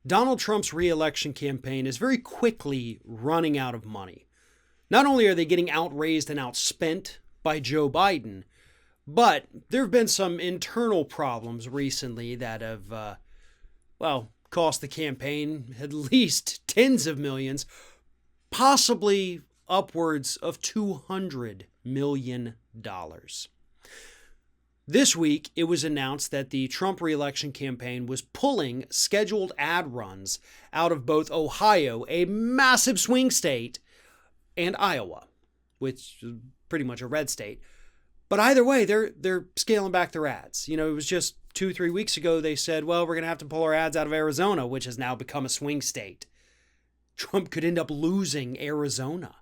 Donald Trump's reelection campaign is very quickly running out of money. Not only are they getting outraised and outspent by Joe Biden, but there have been some internal problems recently that have, cost the campaign at least tens of millions, possibly upwards of $200 million. This week, it was announced that the Trump reelection campaign was pulling scheduled ad runs out of both Ohio, a massive swing state, and Iowa, which is pretty much a red state. But either way, they're scaling back their ads. It was just 2-3 weeks ago they said, well, we're going to have to pull our ads out of Arizona, which has now become a swing state. Trump could end up losing Arizona.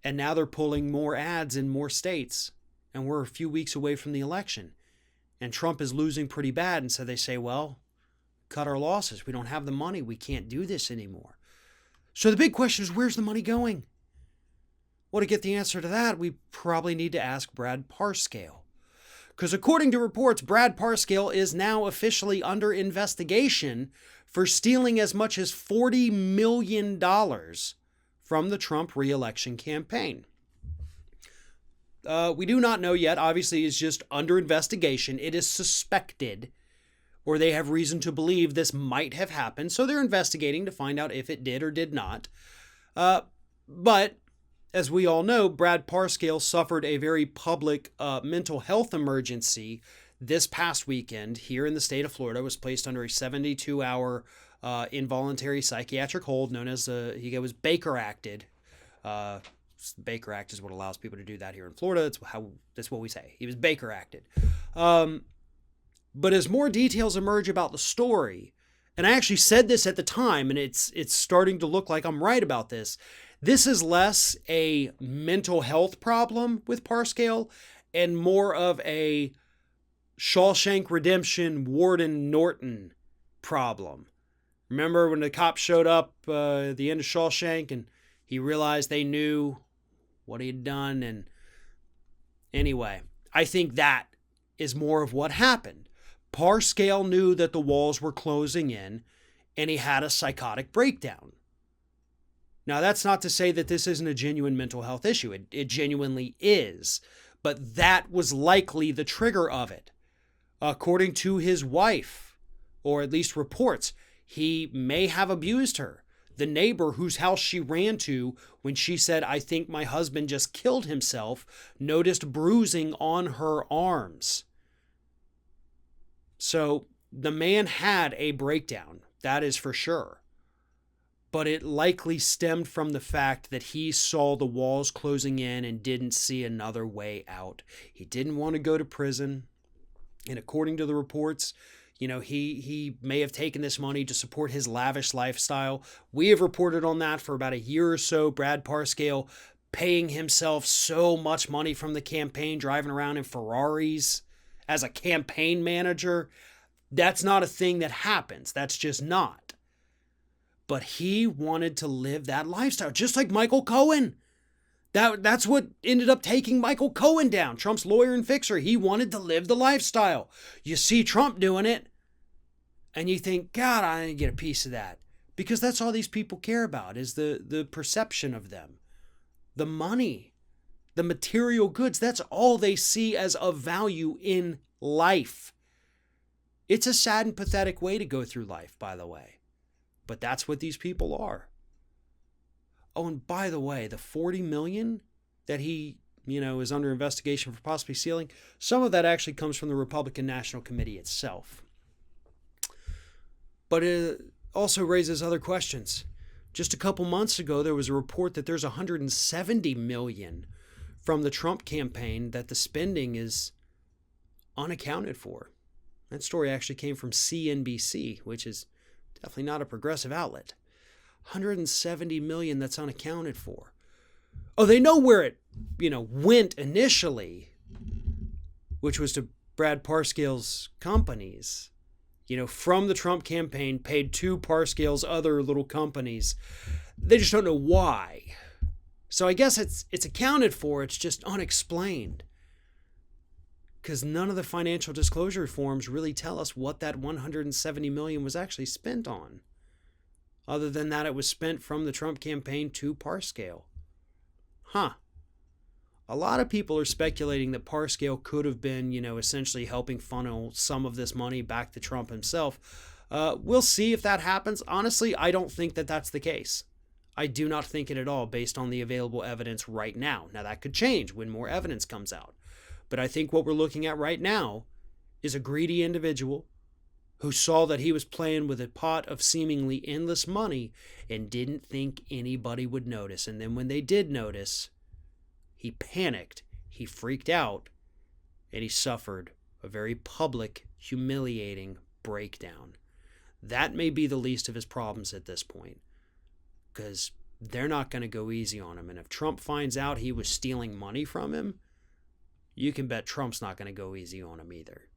And now they're pulling more ads in more states. And we're a few weeks away from the election. And Trump is losing pretty bad. And so they say, well, cut our losses. We don't have the money. We can't do this anymore. So the big question is, where's the money going? Well, to get the answer to that, we probably need to ask Brad Parscale. Because according to reports, Brad Parscale is now officially under investigation for stealing as much as $40 million from the Trump reelection campaign. We do not know yet. Obviously, it's just under investigation. It is suspected, or they have reason to believe this might have happened. So they're investigating to find out if it did or did not. But as we all know, Brad Parscale suffered a very public mental health emergency this past weekend here in the state of Florida. Was placed under a 72-hour involuntary psychiatric hold known as he was Baker acted. Baker Act is what allows people to do that here in Florida. That's what we say. He was Baker acted. But as more details emerge about the story, and I actually said this at the time, and it's starting to look like I'm right about this. This is less a mental health problem with Parscale and more of a Shawshank Redemption Warden Norton problem. Remember when the cops showed up at the end of Shawshank and he realized they knew what he had done? And anyway, I think that is more of what happened. Parscale knew that the walls were closing in and he had a psychotic breakdown. Now, that's not to say that this isn't a genuine mental health issue. It genuinely is. But that was likely the trigger of it. According to his wife, or at least reports, he may have abused her. The neighbor whose house she ran to when she said, I think my husband just killed himself, noticed bruising on her arms. So the man had a breakdown, that is for sure. But it likely stemmed from the fact that he saw the walls closing in and didn't see another way out. He didn't want to go to prison. And according to the reports, he may have taken this money to support his lavish lifestyle. We have reported on that for about a year or so. Brad Parscale paying himself so much money from the campaign, driving around in Ferraris as a campaign manager. That's not a thing that happens. That's just not. But he wanted to live that lifestyle, just like Michael Cohen. That's what ended up taking Michael Cohen down, Trump's lawyer and fixer. He wanted to live the lifestyle. You see Trump doing it, and you think, God, I didn't get a piece of that. Because that's all these people care about is the perception of them. The money, the material goods, that's all they see as of value in life. It's a sad and pathetic way to go through life, by the way. But that's what these people are. Oh, and by the way, the $40 million that he, is under investigation for possibly stealing, some of that actually comes from the Republican National Committee itself. But it also raises other questions. Just a couple months ago, there was a report that there's $170 million from the Trump campaign that the spending is unaccounted for. That story actually came from CNBC, which is definitely not a progressive outlet. $170 million that's unaccounted for. Oh, they know where it, went initially, which was to Brad Parscale's companies. From the Trump campaign, paid to Parscale's other little companies. They just don't know why. So I guess it's accounted for. It's just unexplained. because none of the financial disclosure forms really tell us what that $170 million was actually spent on. Other than that, it was spent from the Trump campaign to Parscale. A lot of people are speculating that Parscale could have been, essentially helping funnel some of this money back to Trump himself. We'll see if that happens. Honestly, I don't think that that's the case. I do not think it at all based on the available evidence right now. Now, that could change when more evidence comes out. But I think what we're looking at right now is a greedy individual who saw that he was playing with a pot of seemingly endless money and didn't think anybody would notice. And then when they did notice, he panicked, he freaked out, and he suffered a very public, humiliating breakdown. That may be the least of his problems at this point, because they're not going to go easy on him. And if Trump finds out he was stealing money from him, you can bet Trump's not going to go easy on him either.